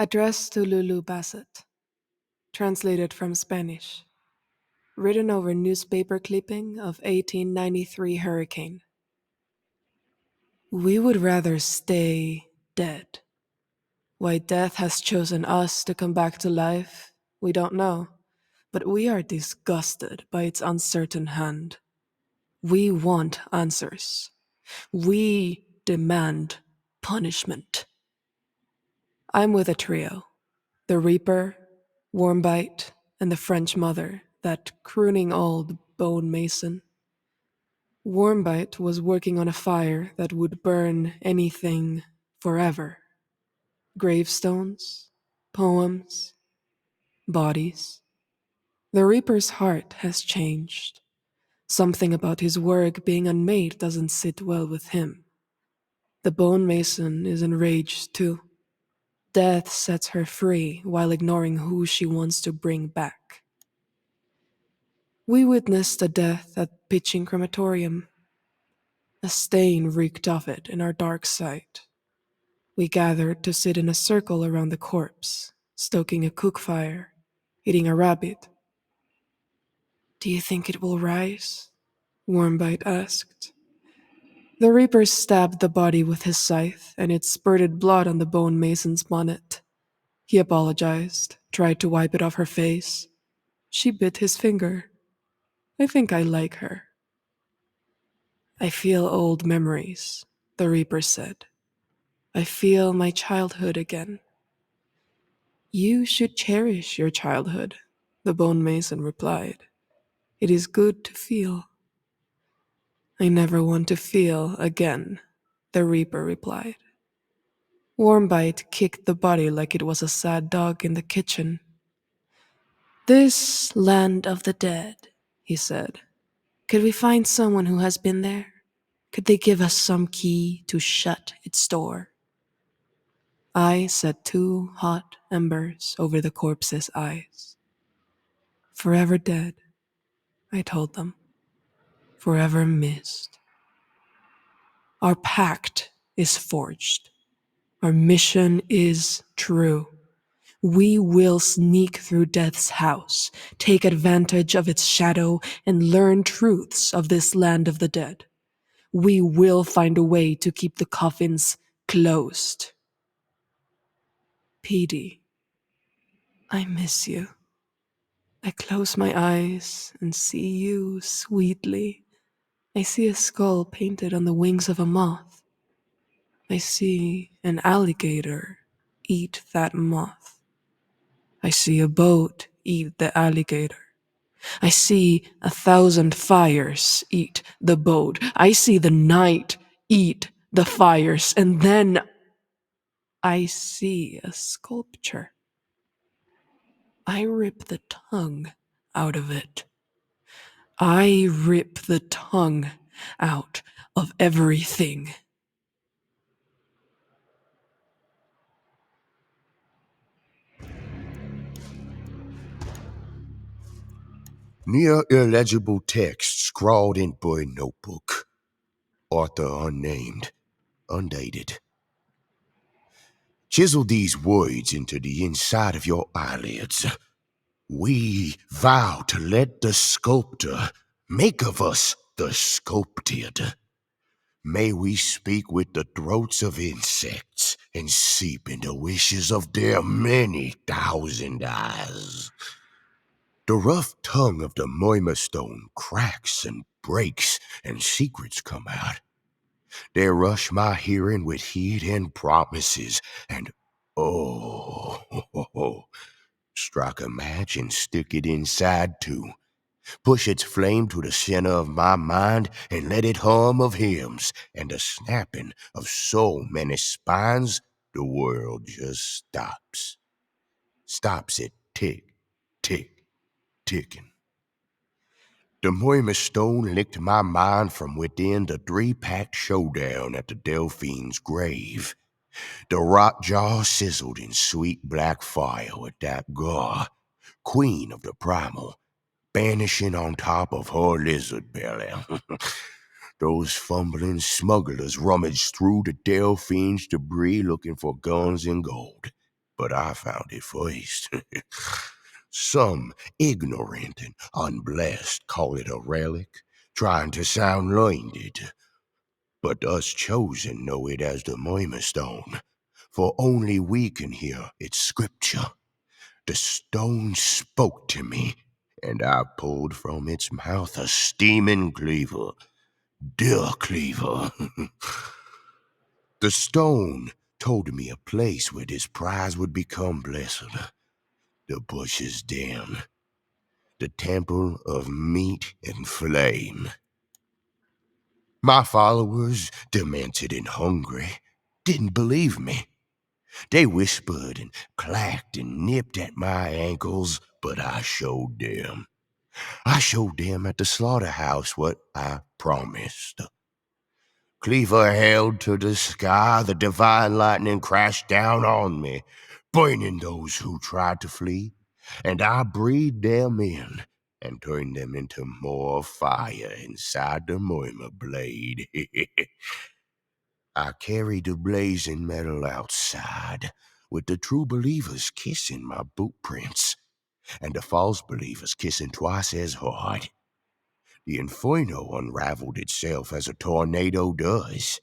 Addressed to Lulu Bassett. Translated from Spanish. Written over newspaper clipping of 1893 hurricane. We would rather stay dead. Why death has chosen us to come back to life, we don't know, but we are disgusted by its uncertain hand. We want answers. We demand punishment. I'm with a trio: the Reaper, Warmbite, and the French mother, that crooning old bone mason. Warmbite was working on a fire that would burn anything forever: gravestones, poems, bodies. The Reaper's heart has changed. Something about his work being unmade doesn't sit well with him. The bone mason is enraged too. Death sets her free while ignoring who she wants to bring back. We witnessed a death at Pitching Crematorium. A stain reeked of it in our dark sight. We gathered to sit in a circle around the corpse, stoking a cook fire, eating a rabbit. Do you think it will rise? Warmbite asked. The Reaper stabbed the body with his scythe, and it spurted blood on the bone mason's bonnet. He apologized, tried to wipe it off her face. She bit his finger. I think I like her. I feel old memories, the Reaper said. I feel my childhood again. You should cherish your childhood, the bone mason replied. It is good to feel. I never want to feel again, the Reaper replied. Warmbite kicked the body like it was a sad dog in the kitchen. This land of the dead, he said. Could we find someone who has been there? Could they give us some key to shut its door? I set two hot embers over the corpse's eyes. Forever dead, I told them. Forever missed. Our pact is forged. Our mission is true. We will sneak through death's house, take advantage of its shadow, and learn truths of this land of the dead. We will find a way to keep the coffins closed. Petey, I miss you. I close my eyes and see you sweetly. I see a skull painted on the wings of a moth. I see an alligator eat that moth. I see a boat eat the alligator. I see 1,000 fires eat the boat. I see the night eat the fires. And then I see a sculpture. I rip the tongue out of it. I rip the tongue out of everything. Near illegible text scrawled in boy notebook. Author unnamed. Undated. Chisel these words into the inside of your eyelids. We vow to let the sculptor make of us the sculpted. May we speak with the throats of insects and seep into wishes of their many thousand eyes. The rough tongue of the Moima stone cracks and breaks, and secrets come out. They rush my hearing with heat and promises, and oh, strike a match and stick it inside too. Push its flame to the center of my mind and let it hum of hymns, and the snapping of so many spines, the world just stops. Stops it tick, tick, ticking. The Moima stone licked my mind from within the three-packed showdown at the Delphine's grave. The rock jaw sizzled in sweet black fire with that Gar, queen of the primal, banishing on top of her lizard belly. Those fumbling smugglers rummaged through the Delphine's debris looking for guns and gold. but I found it first. Some ignorant and unblessed call it a relic, trying to sound learned, but us chosen know it as the Murmur Stone, for only we can hear its scripture. The stone spoke to me, and I pulled from its mouth a steaming cleaver. Dear Cleaver. The stone told me a place where this prize would become blessed. The bush's den. The temple of meat and flame. My followers, demented and hungry, didn't believe me. They whispered and clacked and nipped at my ankles, but I showed them. I showed them at the slaughterhouse what I promised. Cleaver held to the sky, the divine lightning crashed down on me, burning those who tried to flee, and I breathed them in and turned them into more fire inside the murmur blade. I carried the blazing metal outside, with the true believers kissing my boot prints, and the false believers kissing twice as hard. The inferno unraveled itself as a tornado does.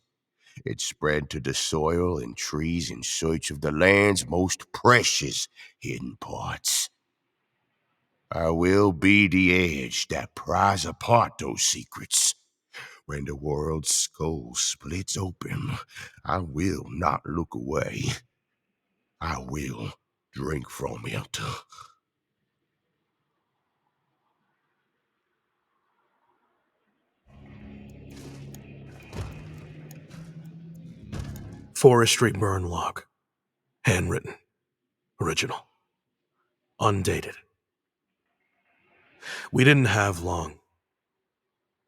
It spread to the soil and trees in search of the land's most precious hidden parts. I will be the edge that pries apart those secrets. When the world's skull splits open, I will not look away. I will drink from it. Forestry burn log. Handwritten. Original. Undated. We didn't have long.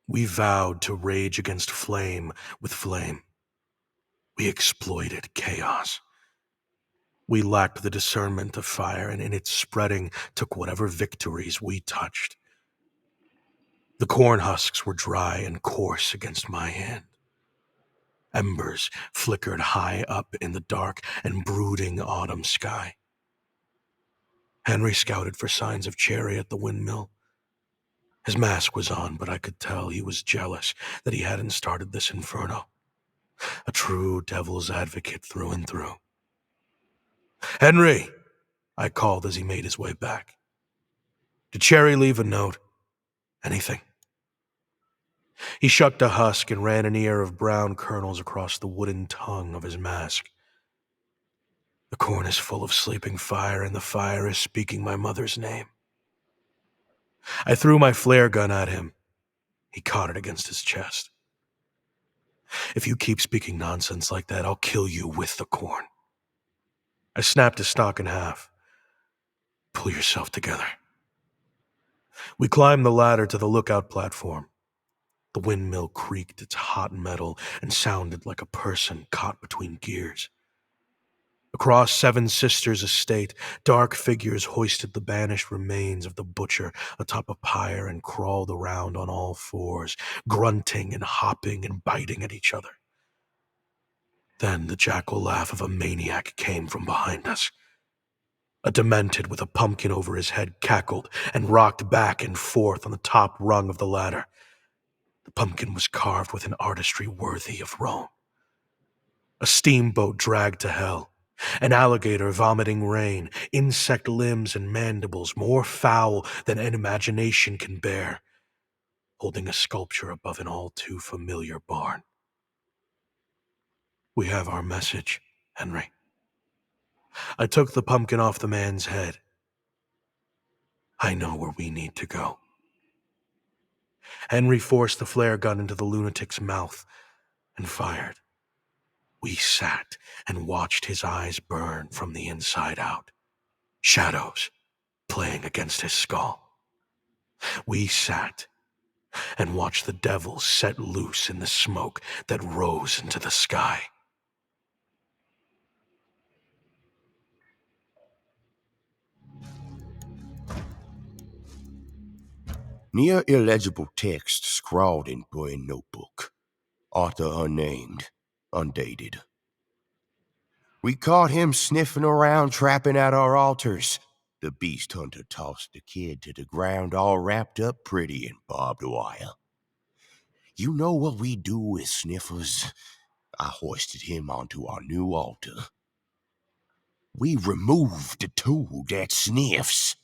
We vowed to rage against flame with flame. We exploited chaos. We lacked the discernment of fire, and in its spreading took whatever victories we touched. The corn husks were dry and coarse against my hand. Embers flickered high up in the dark and brooding autumn sky. Henry scouted for signs of Chary at the windmill. His mask was on, but I could tell he was jealous that he hadn't started this inferno. A true devil's advocate through and through. "Henry!" I called as he made his way back. "Did Chary leave a note? Anything?" He shucked a husk and ran an ear of brown kernels across the wooden tongue of his mask. "The corn is full of sleeping fire, and the fire is speaking my mother's name." I threw my flare gun at him. He caught it against his chest. "If you keep speaking nonsense like that, I'll kill you with the corn." I snapped his stock in half. "Pull yourself together." We climbed the ladder to the lookout platform. The windmill creaked its hot metal and sounded like a person caught between gears. Across Seven Sisters' estate, dark figures hoisted the banished remains of the butcher atop a pyre and crawled around on all fours, grunting and hopping and biting at each other. Then the jackal laugh of a maniac came from behind us. A demented with a pumpkin over his head cackled and rocked back and forth on the top rung of the ladder. The pumpkin was carved with an artistry worthy of Rome. A steamboat dragged to hell, an alligator vomiting rain, insect limbs and mandibles more foul than an imagination can bear, holding a sculpture above an all too familiar barn. "We have our message, Henry." I took the pumpkin off the man's head. "I know where we need to go." Henry forced the flare gun into the lunatic's mouth and fired. We sat and watched his eyes burn from the inside out, shadows playing against his skull. We sat and watched the devil set loose in the smoke that rose into the sky. Near illegible text scrawled in burned notebook. Author unnamed. Undated. We caught him sniffing around, trapping at our altars. The beast hunter tossed the kid to the ground, all wrapped up pretty in barbed wire. You know what we do with sniffers? I hoisted him onto our new altar. We removed the tool that sniffs.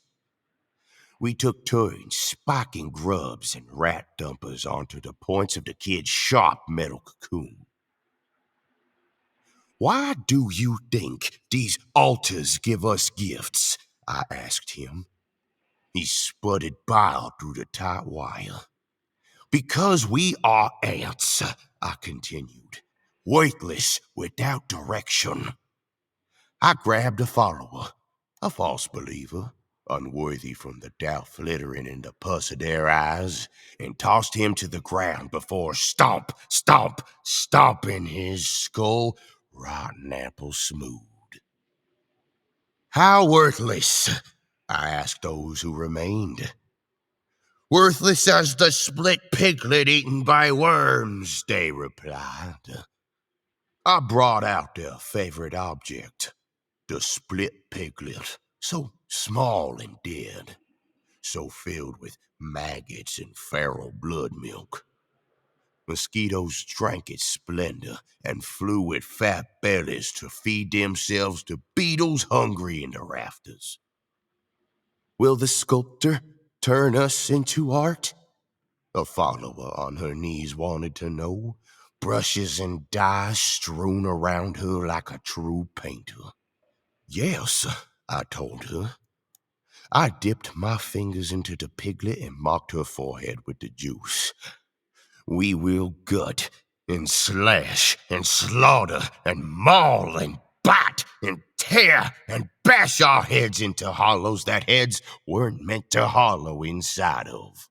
We took turns spiking grubs and rat dumpers onto the points of the kid's sharp metal cocoon. Why do you think these altars give us gifts? I asked him. He sputtered bile through the tight wire. Because we are ants, I continued, worthless without direction. I grabbed a follower, a false believer, unworthy from the doubt flittering in the pus of their eyes, and tossed him to the ground before stomp, stomp, stomping his skull rotten apple smooth. How worthless? I asked those who remained. Worthless as the split piglet eaten by worms, they replied. I brought out their favorite object, the split piglet, so small and dead, so filled with maggots and feral blood milk. Mosquitoes drank its splendor and flew with fat bellies to feed themselves to beetles hungry in the rafters. Will the sculptor turn us into art? A follower on her knees wanted to know, brushes and dyes strewn around her like a true painter. Yes, I told her. I dipped my fingers into the piglet and mopped her forehead with the juice. We will gut and slash and slaughter and maul and bite and tear and bash our heads into hollows that heads weren't meant to hollow inside of.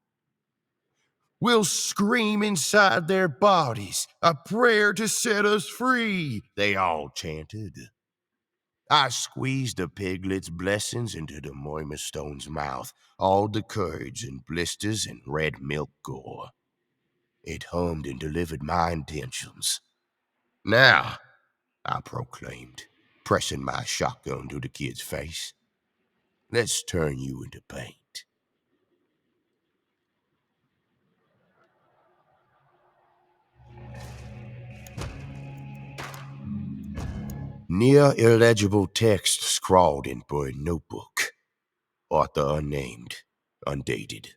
We'll scream inside their bodies, a prayer to set us free, they all chanted. I squeezed the piglet's blessings into the Moima Stone's mouth, all the curds and blisters and red milk gore. It hummed and delivered my intentions. Now, I proclaimed, pressing my shotgun to the kid's face, let's turn you into paint. Near illegible text scrawled in bird notebook. Author unnamed, undated.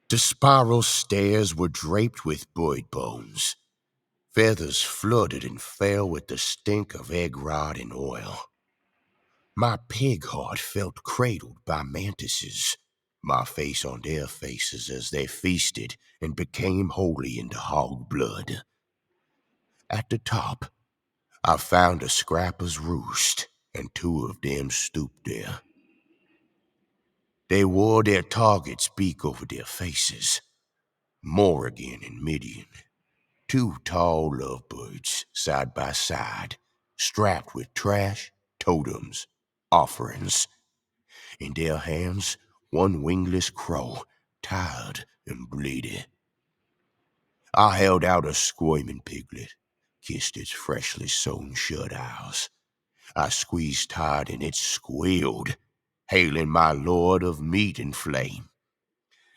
The spiral stairs were draped with bird bones. Feathers flooded and fell with the stink of egg rot and oil. My pig heart felt cradled by mantises, my face on their faces as they feasted and became holy in the hog blood. At the top, I found a scrapper's roost, and two of them stooped there. They wore their target's beak over their faces. Morrigan and Midian, two tall lovebirds side by side, strapped with trash, totems, offerings. In their hands, one wingless crow, tired and bleedy. I held out a squirming piglet, kissed its freshly sewn shut eyes. I squeezed tight and it squealed, hailing my lord of meat and flame.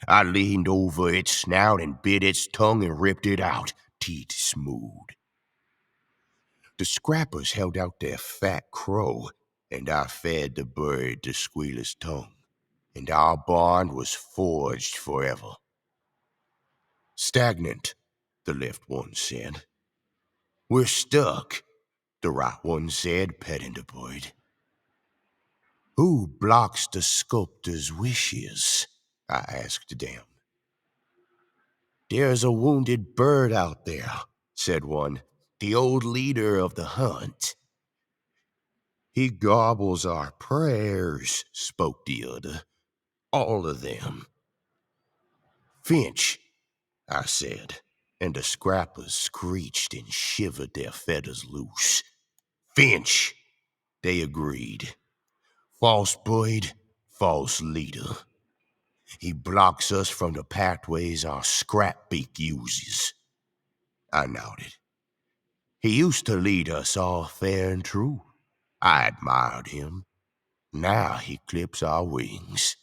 I leaned over its snout and bit its tongue and ripped it out, teeth smooth. The scrappers held out their fat crow, and I fed the bird the squealer's tongue, and our bond was forged forever. Stagnant, the left one said. We're stuck, the right one said, petting the bird. Who blocks the sculptor's wishes? I asked them. There's a wounded bird out there, said one, the old leader of the hunt. He gobbles our prayers, spoke the other, all of them. Finch, I said, and the scrappers screeched and shivered their feathers loose. Finch, they agreed. False bird, false leader. He blocks us from the pathways our scrap beak uses. I nodded. He used to lead us all fair and true. I admired him. Now he clips our wings.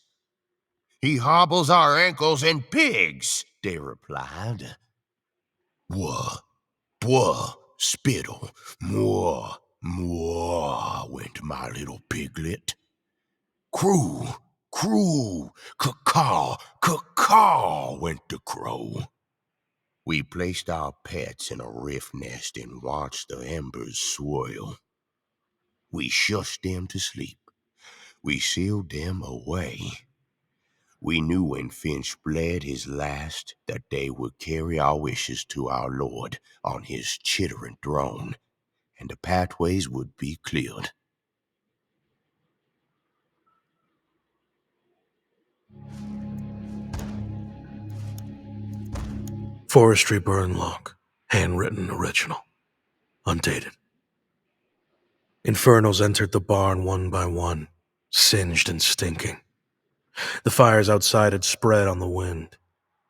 He hobbles our ankles and pigs, they replied. Wah, bwah, spittle, mwah, mwah, went my little piglet. Crew, crew, caw, caw, went the crow. We placed our pets in a rift nest and watched the embers swirl. We shushed them to sleep. We sealed them away. We knew when Finch bled his last that they would carry our wishes to our Lord on his chittering throne, and the pathways would be cleared. Forestry burn log, handwritten original, undated. Infernals entered the barn one by one, singed and stinking. The fires outside had spread on the wind.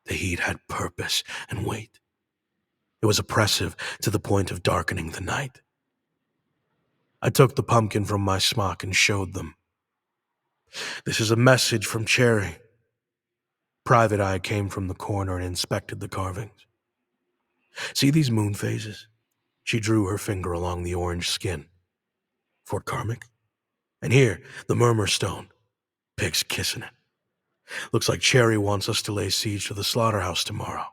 The heat had purpose and weight. It was oppressive to the point of darkening the night. I took the pumpkin from my smock and showed them. This is a message from Chary. Private Eye came from the corner and inspected the carvings. See these moon phases? She drew her finger along the orange skin. Fort Karmic? And here, the murmur stone. Pigs kissing it. Looks like Chary wants us to lay siege to the slaughterhouse tomorrow.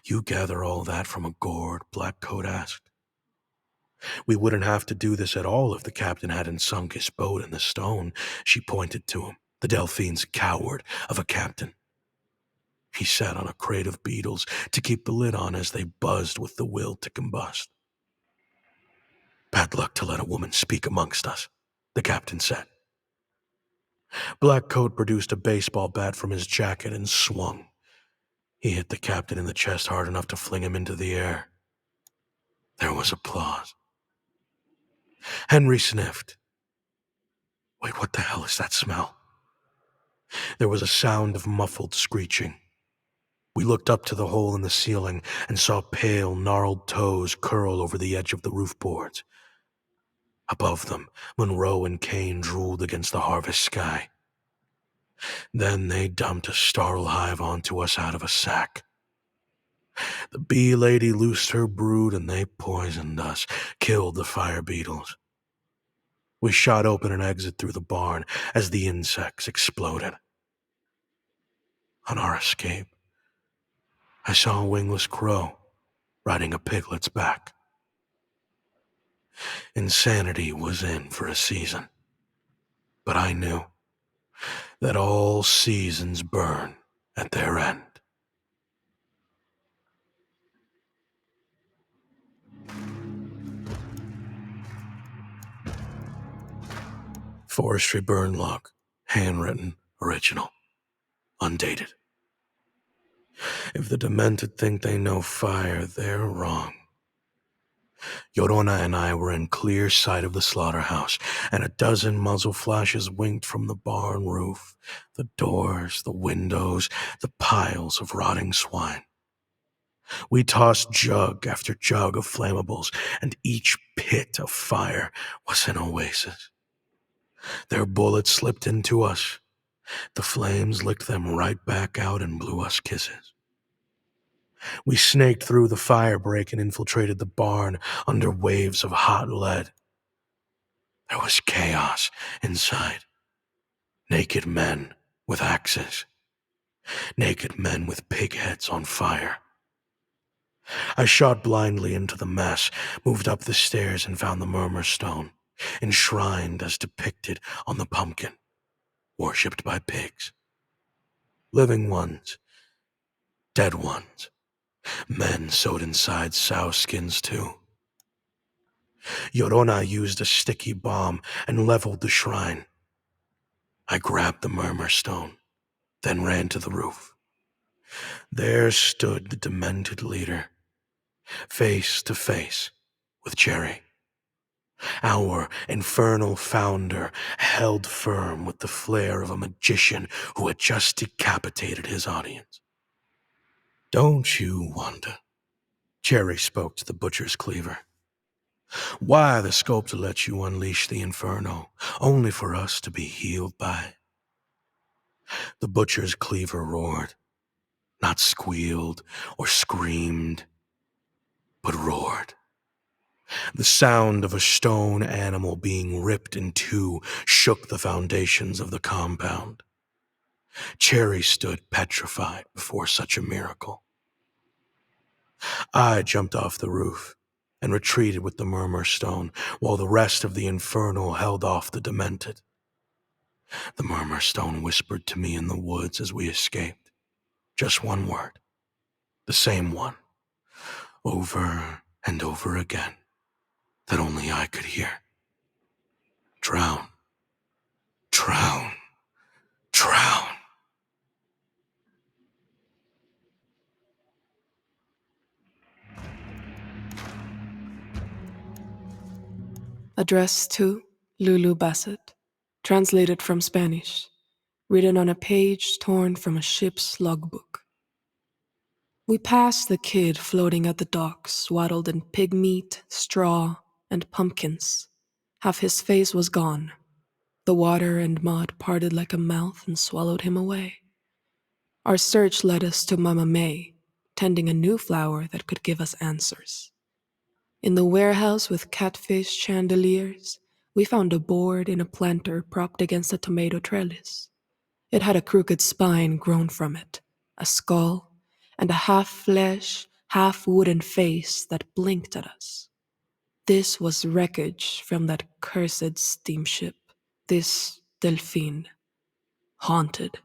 You gather all that from a gourd, Blackcoat asked. We wouldn't have to do this at all if the captain hadn't sunk his boat in the stone. She pointed to him, the Delphine's coward of a captain. He sat on a crate of beetles to keep the lid on as they buzzed with the will to combust. Bad luck to let a woman speak amongst us, the captain said. Blackcoat produced a baseball bat from his jacket and swung. He hit the captain in the chest hard enough to fling him into the air. There was applause. Henry sniffed. Wait, what the hell is that smell? There was a sound of muffled screeching. We looked up to the hole in the ceiling and saw pale, gnarled toes curl over the edge of the roof boards. Above them, Monroe and Kane drooled against the harvest sky. Then they dumped a startle hive onto us out of a sack. The bee lady loosed her brood and they poisoned us, killed the fire beetles. We shot open an exit through the barn as the insects exploded. On our escape, I saw a wingless crow riding a piglet's back. Insanity was in for a season, but I knew that all seasons burn at their end. Forestry burn log, handwritten, original, undated. If the demented think they know fire, they're wrong. Yorona and I were in clear sight of the slaughterhouse, and a dozen muzzle flashes winked from the barn roof, the doors, the windows, the piles of rotting swine. We tossed jug after jug of flammables, and each pit of fire was an oasis. Their bullets slipped into us. The flames licked them right back out and blew us kisses. We snaked through the fire break and infiltrated the barn under waves of hot lead. There was chaos inside. Naked men with axes. Naked men with pig heads on fire. I shot blindly into the mess, moved up the stairs and found the murmur stone, enshrined as depicted on the pumpkin, worshipped by pigs. Living ones, dead ones, men sewed inside sow skins too. Yorona used a sticky bomb and leveled the shrine. I grabbed the murmur stone, then ran to the roof. There stood the demented leader, face to face with Chary. Our infernal founder held firm with the flair of a magician who had just decapitated his audience. Don't you wonder Chary spoke to the butcher's cleaver. Why the sculptor let you unleash the inferno, only for us to be healed by? The butcher's cleaver roared, not squealed or screamed, but roared. The sound of a stone animal being ripped in two shook the foundations of the compound. Chary stood petrified before such a miracle. I jumped off the roof and retreated with the murmur stone, while the rest of the infernal held off the demented. The murmur stone whispered to me in the woods as we escaped. Just one word, the same one, over and over again, that only I could hear. Drown, drown, drown. Addressed to Lulu Bassett. Translated from Spanish. Written on a page torn from a ship's logbook. We passed the kid floating at the dock, swaddled in pig meat, straw, and pumpkins. Half his face was gone. The water and mud parted like a mouth and swallowed him away. Our search led us to Mama May, tending a new flower that could give us answers. In the warehouse with catfish chandeliers, we found a board in a planter propped against a tomato trellis. It had a crooked spine grown from it, a skull, and a half-flesh, half-wooden face that blinked at us. This was wreckage from that cursed steamship, this Delphine. Haunted,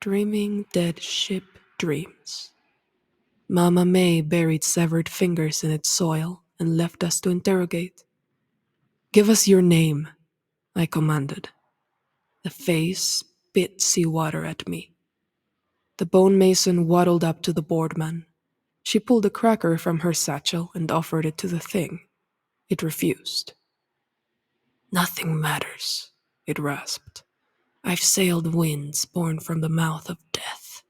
dreaming dead ship dreams. Mama May buried severed fingers in its soil and left us to interrogate. Give us your name, I commanded. The face spit seawater at me. The bone mason waddled up to the boardman. She pulled a cracker from her satchel and offered it to the thing. It refused. Nothing matters, it rasped. I've sailed winds born from the mouth of death.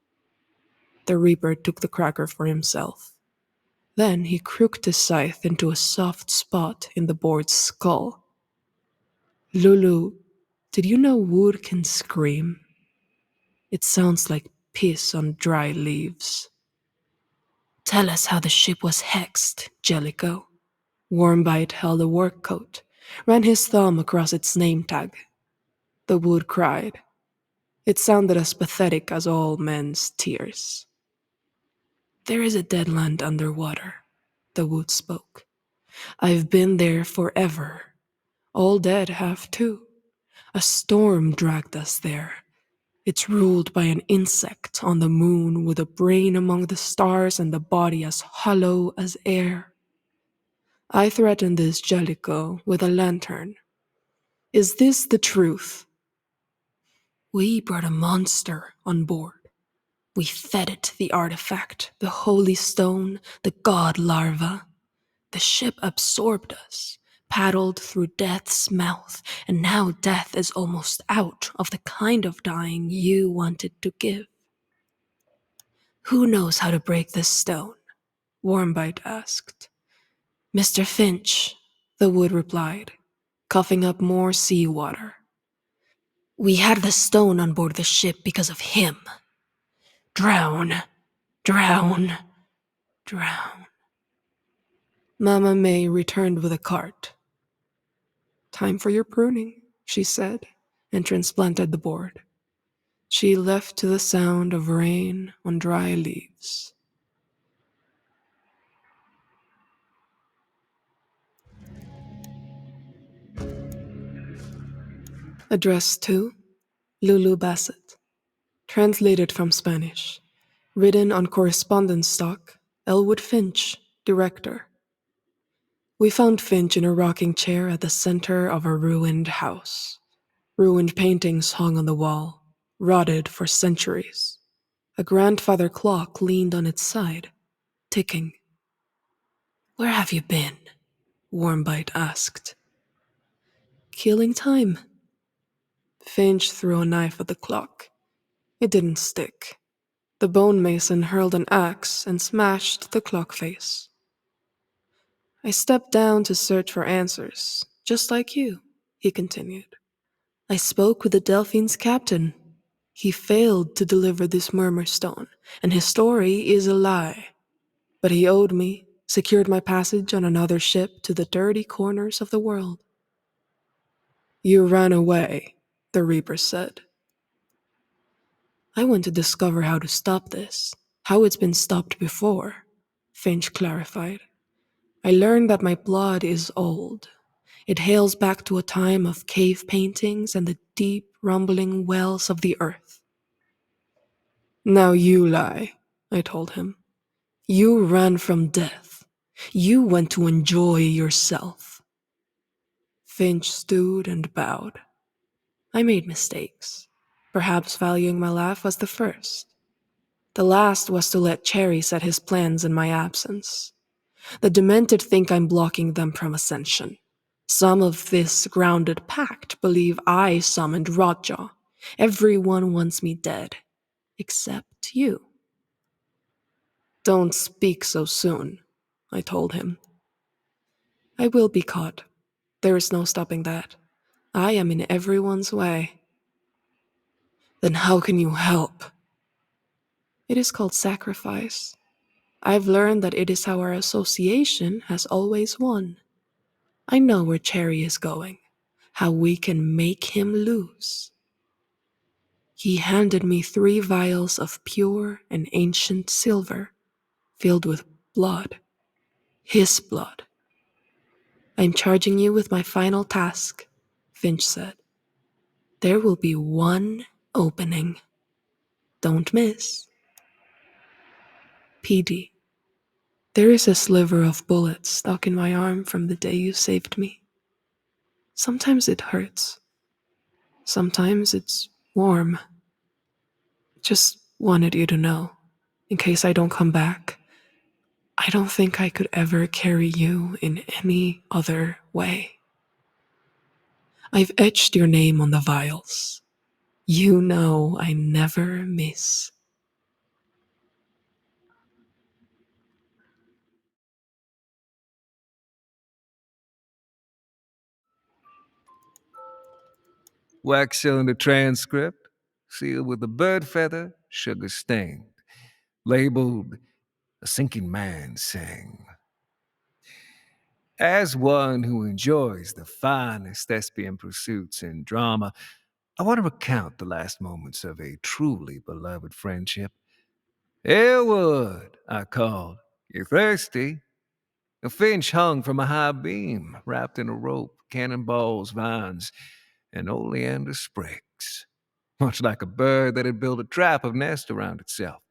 The reaper took the cracker for himself. Then he crooked his scythe into a soft spot in the board's skull. Lulu, did you know wood can scream? It sounds like piss on dry leaves. Tell us how the ship was hexed, Jellicoe. Warmbite held a work coat, ran his thumb across its name tag. The wood cried. It sounded as pathetic as all men's tears. There is a dead land underwater, the wood spoke. I've been there forever. All dead have too. A storm dragged us there. It's ruled by an insect on the moon with a brain among the stars and a body as hollow as air. I threatened this Jellicoe with a lantern. Is this the truth? We brought a monster on board. We fed it the artifact, the holy stone, the god larva. The ship absorbed us, paddled through death's mouth, and now death is almost out of the kind of dying you wanted to give. Who knows how to break this stone? Warmbite asked. Mr. Finch, the wood replied, coughing up more seawater. We had the stone on board the ship because of him. Drown, drown, drown. Mama May returned with a cart. Time for your pruning, she said, and transplanted the board. She left to the sound of rain on dry leaves. Addressed to Lulu Bassett. Translated from Spanish. Written on correspondence stock, Elwood Finch, director. We found Finch in a rocking chair at the center of a ruined house. Ruined paintings hung on the wall, rotted for centuries. A grandfather clock leaned on its side, ticking. Where have you been? Warmbite asked. Killing time. Finch threw a knife at the clock. It didn't stick. The bone mason hurled an axe and smashed the clock face. I stepped down to search for answers, just like you, he continued. I spoke with the Delphine's captain. He failed to deliver this murmur stone, and his story is a lie. But he owed me, secured my passage on another ship to the dirty corners of the world. You ran away, the Reaper said. I want to discover how to stop this, how it's been stopped before, Finch clarified. I learned that my blood is old. It hails back to a time of cave paintings and the deep, rumbling wells of the earth. Now you lie, I told him. You ran from death. You went to enjoy yourself. Finch stood and bowed. I made mistakes. Perhaps valuing my laugh was the first. The last was to let Chary set his plans in my absence. The demented think I'm blocking them from ascension. Some of this grounded pact believe I summoned Rotjaw. Everyone wants me dead, except you. Don't speak so soon, I told him. I will be caught. There is no stopping that. I am in everyone's way. Then how can you help? It is called sacrifice. I've learned that it is how our association has always won. I know where Chary is going, how we can make him lose. He handed me 3 vials of pure and ancient silver, filled with blood. His blood. I'm charging you with my final task, Finch said. There will be one opening. Don't miss. PD. There is a sliver of bullet stuck in my arm from the day you saved me. Sometimes it hurts. Sometimes it's warm. Just wanted you to know, in case I don't come back. I don't think I could ever carry you in any other way. I've etched your name on the vials. You know I never miss. Wax cylinder transcript, sealed with a bird feather, sugar stained, labeled A Sinking Man Sang. As one who enjoys the finest thespian pursuits and drama, I want to recount the last moments of a truly beloved friendship. Elwood, I called. You thirsty? A finch hung from a high beam, wrapped in a rope, cannonballs, vines, and oleander sprigs, much like a bird that had built a trap of nest around itself.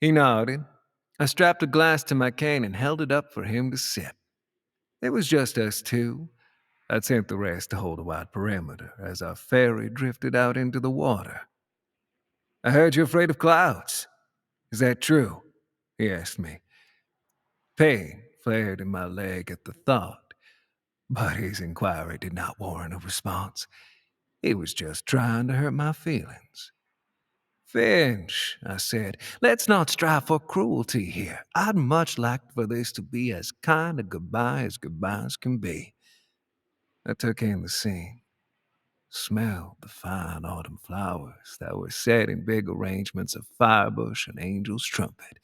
He nodded. I strapped a glass to my cane and held it up for him to sip. It was just us two. I'd sent the rest to hold a wide perimeter as our ferry drifted out into the water. I heard you're afraid of clouds. Is that true? He asked me. Pain flared in my leg at the thought, but his inquiry did not warrant a response. He was just trying to hurt my feelings. Finch, I said, let's not strive for cruelty here. I'd much like for this to be as kind a goodbye as goodbyes can be. I took in the scene, smelled the fine autumn flowers that were set in big arrangements of firebush and angel's trumpet.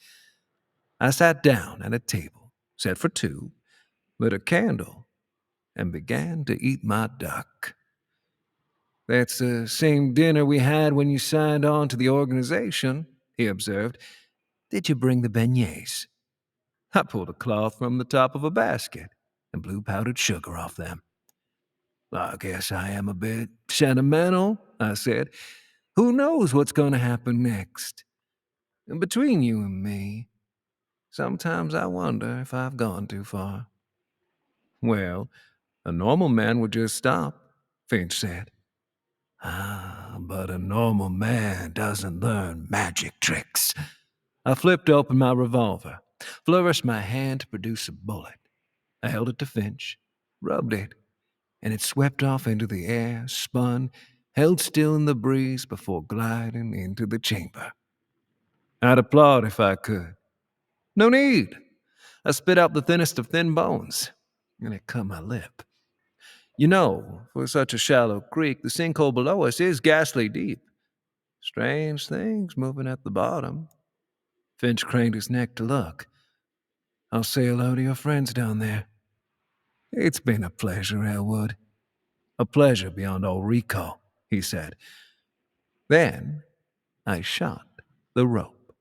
I sat down at a table, set for 2, lit a candle, and began to eat my duck. That's the same dinner we had when you signed on to the organization, he observed. Did you bring the beignets? I pulled a cloth from the top of a basket and blew powdered sugar off them. I guess I am a bit sentimental, I said. Who knows what's going to happen next? And between you and me, sometimes I wonder if I've gone too far. Well, a normal man would just stop, Finch said. Ah, but a normal man doesn't learn magic tricks. I flipped open my revolver, flourished my hand to produce a bullet. I held it to Finch, rubbed it, and it swept off into the air, spun, held still in the breeze before gliding into the chamber. I'd applaud if I could. No need. I spit out the thinnest of thin bones, and it cut my lip. You know, for such a shallow creek, the sinkhole below us is ghastly deep. Strange things moving at the bottom. Finch craned his neck to look. I'll say hello to your friends down there. It's been a pleasure, Elwood. A pleasure beyond all recall, he said. Then I shot the rope.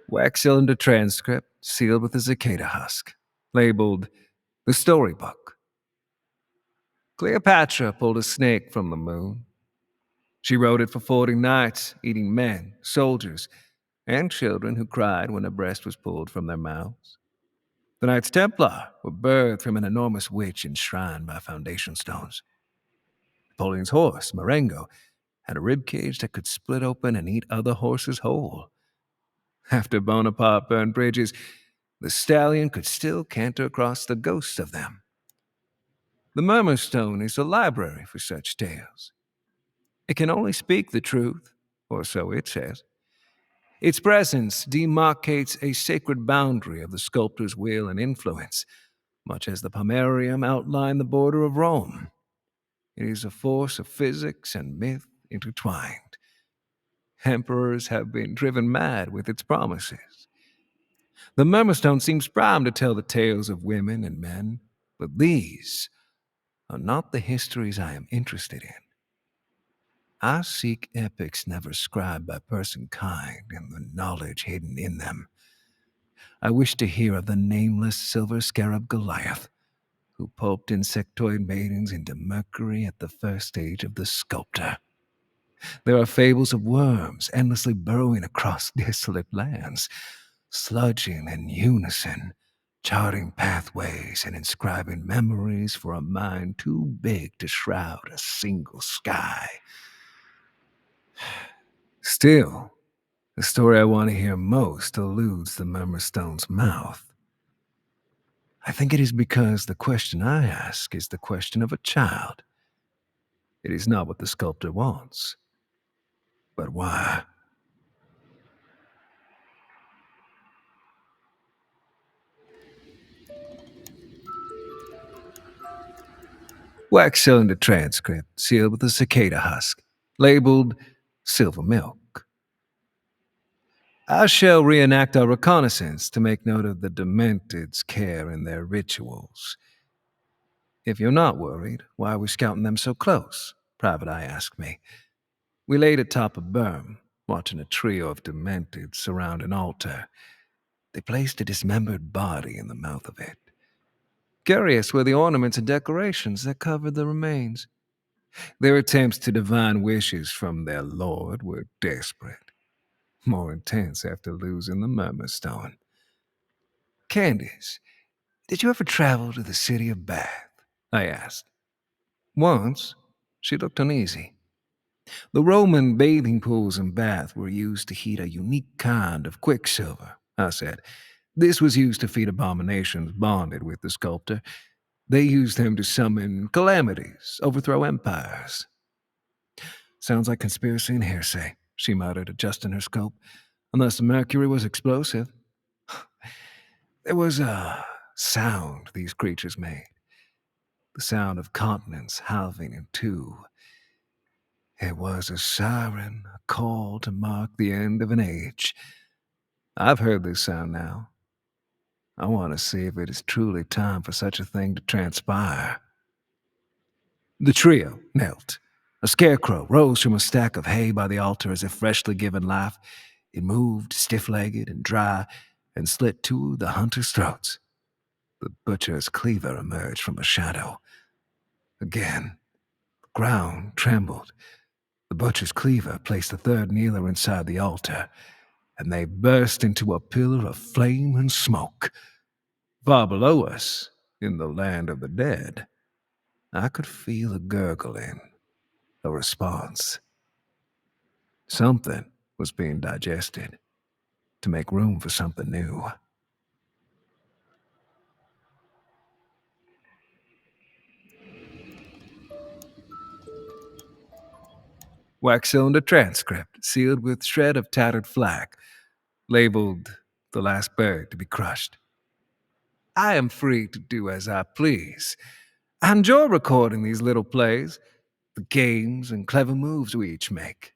Wax cylinder transcript sealed with a cicada husk, labeled The Storybook. Cleopatra pulled a snake from the moon. She rode it for 40 nights, eating men, soldiers, and children who cried when a breast was pulled from their mouths. The Knights Templar were birthed from an enormous witch enshrined by foundation stones. Napoleon's horse, Marengo, had a rib cage that could split open and eat other horses whole. After Bonaparte burned bridges, the stallion could still canter across the ghosts of them. The Murmurstone is a library for such tales. It can only speak the truth, or so it says. Its presence demarcates a sacred boundary of the sculptor's will and influence, much as the Pomerium outlined the border of Rome. It is a force of physics and myth intertwined. Emperors have been driven mad with its promises. The Murmurstone seems primed to tell the tales of women and men, but these are not the histories I am interested in. I seek epics never scribed by person kind and the knowledge hidden in them. I wish to hear of the nameless silver scarab Goliath, who pulped insectoid maidens into mercury at the first stage of the sculptor. There are fables of worms endlessly burrowing across desolate lands, sludging in unison, charting pathways and inscribing memories for a mind too big to shroud a single sky. Still, the story I want to hear most eludes the Murmurstone's mouth. I think it is because the question I ask is the question of a child. It is not what the sculptor wants, but why. Wax cylinder transcript sealed with a cicada husk, labeled Silver Milk. I shall reenact our reconnaissance to make note of the Demented's care in their rituals. If you're not worried, why are we scouting them so close? Private Eye asked me. We laid atop a berm, watching a trio of Dementeds surround an altar. They placed a dismembered body in the mouth of it. Curious were the ornaments and decorations that covered the remains. Their attempts to divine wishes from their lord were desperate, more intense after losing the Murmurstone. Candace, did you ever travel to the city of Bath? I asked. Once. She looked uneasy. The Roman bathing pools in Bath were used to heat a unique kind of quicksilver, I said. This was used to feed abominations bonded with the sculptor. They used him to summon calamities, overthrow empires. Sounds like conspiracy and hearsay, she muttered, adjusting her scope. Unless the mercury was explosive. There was a sound these creatures made. The sound of continents halving in two. It was a siren, a call to mark the end of an age. I've heard this sound now. I want to see if it is truly time for such a thing to transpire. The trio knelt. A scarecrow rose from a stack of hay by the altar as if freshly given life. It moved, stiff-legged and dry, and slit two of the hunters' throats. The butcher's cleaver emerged from a shadow. Again, the ground trembled. The butcher's cleaver placed the third kneeler inside the altar, and they burst into a pillar of flame and smoke. Far below us, in the land of the dead, I could feel a gurgling, a response. Something was being digested to make room for something new. Wax cylinder transcript, sealed with shred of tattered flag, labeled "The Last Bird to be Crushed." I am free to do as I please. I enjoy recording these little plays, the games and clever moves we each make.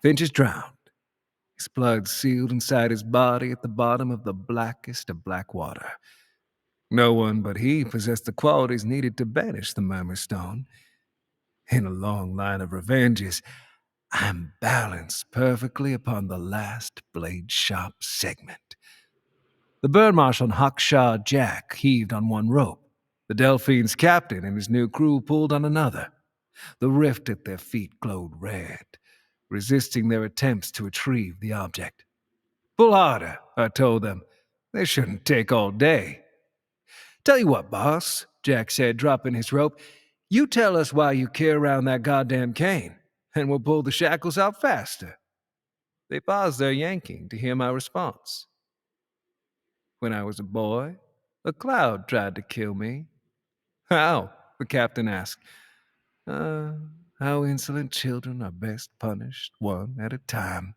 Finch is drowned, his blood sealed inside his body at the bottom of the blackest of black water. No one but he possessed the qualities needed to banish the Murmurstone. In a long line of revenges, I'm balanced perfectly upon the last blade sharp segment. The bird marshal and Hawkshaw Jack heaved on one rope. The Delphine's captain and his new crew pulled on another. The rift at their feet glowed red, resisting their attempts to retrieve the object. "Pull harder," I told them. "This shouldn't take all day." "Tell you what, boss," Jack said, dropping his rope. "You tell us why you carry around that goddamn cane, and we'll pull the shackles out faster." They paused their yanking to hear my response. "When I was a boy, a cloud tried to kill me." "How?" the captain asked. How insolent children are best punished, one at a time."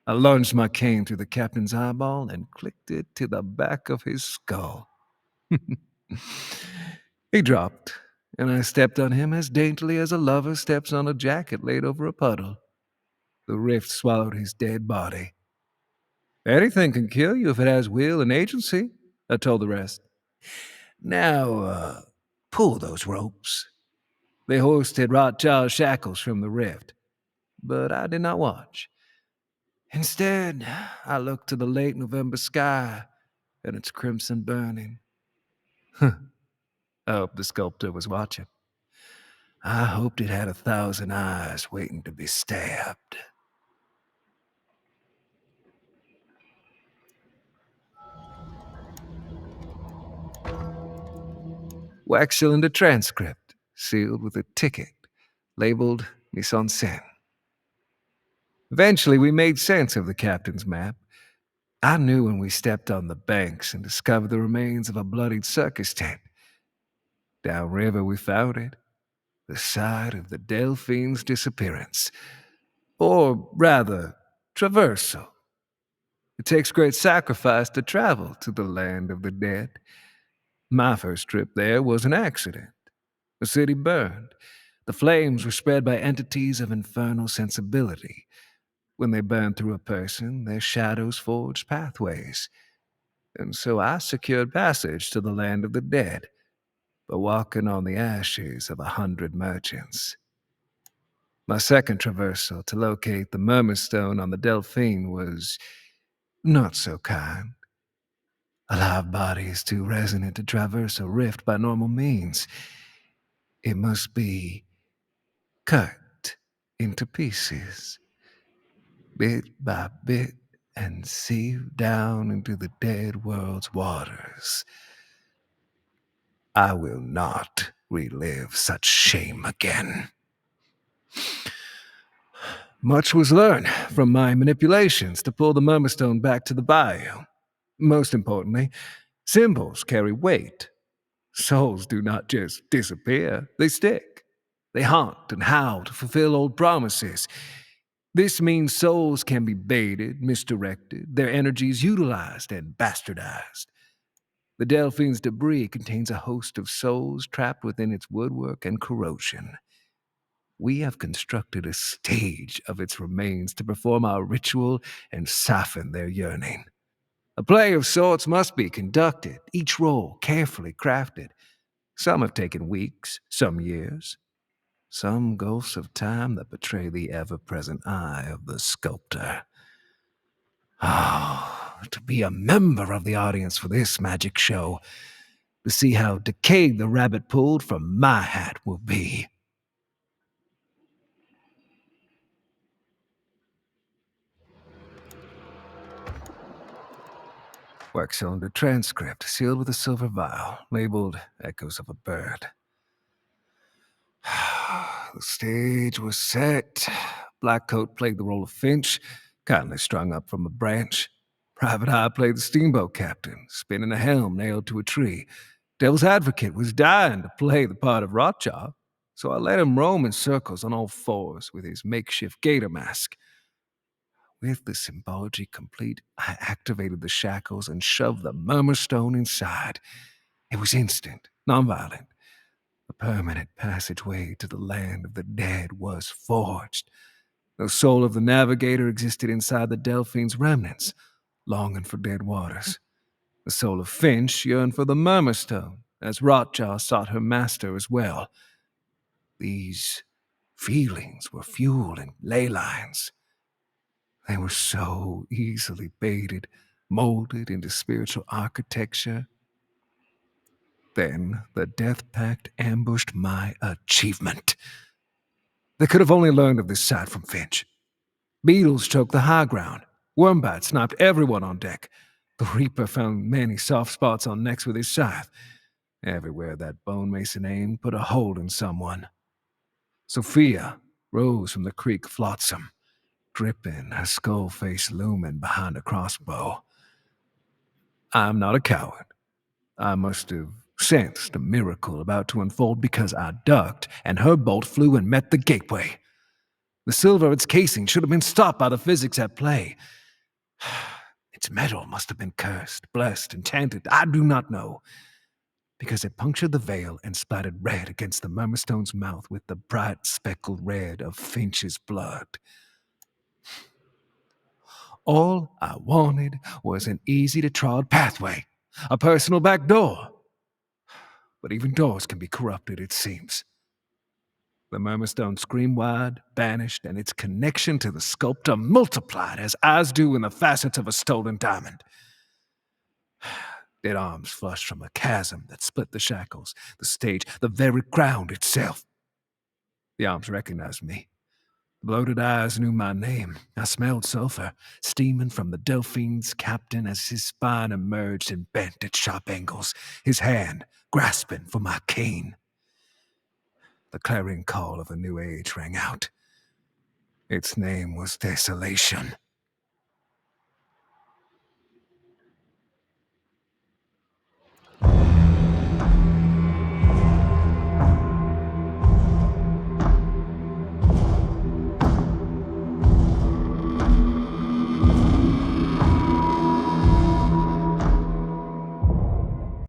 I lunged my cane through the captain's eyeball and clicked it to the back of his skull. He dropped, and I stepped on him as daintily as a lover steps on a jacket laid over a puddle. The rift swallowed his dead body. "Anything can kill you if it has will and agency," I told the rest. "Now, pull those ropes." They hoisted Rothschild's shackles from the rift, but I did not watch. Instead, I looked to the late November sky and its crimson burning. I hope the sculptor was watching. I hoped it had 1,000 eyes waiting to be stabbed. Wax cylinder transcript, sealed with a ticket, labeled Mise en scène. Eventually, we made sense of the captain's map. I knew when we stepped on the banks and discovered the remains of a bloodied circus tent. Downriver, we found it, the site of the Delphine's disappearance. Or rather, traversal. It takes great sacrifice to travel to the land of the dead. My first trip there was an accident. The city burned. The flames were spread by entities of infernal sensibility. When they burned through a person, their shadows forged pathways. And so I secured passage to the land of the dead by walking on the ashes of 100 merchants. My second traversal to locate the Murmurstone on the Delphine was not so kind. A live body is too resonant to traverse a rift by normal means. It must be cut into pieces, bit by bit, and sieved down into the dead world's waters. I will not relive such shame again. Much was learned from my manipulations to pull the Murmurstone back to the bayou. Most importantly, symbols carry weight. Souls do not just disappear, they stick. They haunt and howl to fulfill old promises. This means souls can be baited, misdirected, their energies utilized and bastardized. The Delphine's debris contains a host of souls trapped within its woodwork and corrosion. We have constructed a stage of its remains to perform our ritual and soften their yearning. A play of sorts must be conducted, each role carefully crafted. Some have taken weeks, some years, some ghosts of time that betray the ever-present eye of the sculptor. To be a member of the audience for this magic show, to see how decayed the rabbit pulled from my hat will be. Wax cylinder transcript, sealed with a silver vial, labeled Echoes of a Bird. The stage was set. Blackcoat played the role of Finch, kindly strung up from a branch. Private Eye played the steamboat captain, spinning a helm nailed to a tree. Devil's Advocate was dying to play the part of Rothschild, So I let him roam in circles on all fours with his makeshift gator mask. With the symbology complete, I activated the shackles and shoved the murmur stone inside. It was instant, nonviolent. A permanent passageway to the land of the dead was forged. The soul of the navigator existed inside the Delphine's remnants, longing for dead waters. The soul of Finch yearned for the murmur stone, as Rotjaw sought her master as well. These feelings were fueling ley lines. They were so easily baited, molded into spiritual architecture. Then the Death Pact ambushed my achievement. They could have only learned of this site from Finch. Beetles choked the high ground. Wormbite sniped everyone on deck. The Reaper found many soft spots on necks with his scythe. Everywhere that bone mason aimed put a hole in someone. Sofia rose from the creek flotsam, dripping, her skull face looming behind a crossbow. I'm not a coward. I must have sensed a miracle about to unfold because I ducked, and her bolt flew and met the gateway. The silver of its casing should have been stopped by the physics at play. Its metal must have been cursed, blessed, enchanted. I do not know. Because it punctured the veil and splattered red against the Murmurstone's mouth with the bright speckled red of Finch's blood. All I wanted was an easy-to-trod pathway, a personal back door. But even doors can be corrupted, it seems. The Murmurstone screamed wide, vanished, and its connection to the sculptor multiplied as eyes do in the facets of a stolen diamond. Dead arms flushed from a chasm that split the shackles, the stage, the very ground itself. The arms recognized me. The bloated eyes knew my name. I smelled sulfur, steaming from the Delphine's captain as his spine emerged and bent at sharp angles, his hand grasping for my cane. The clarion call of a new age rang out. Its name was Desolation.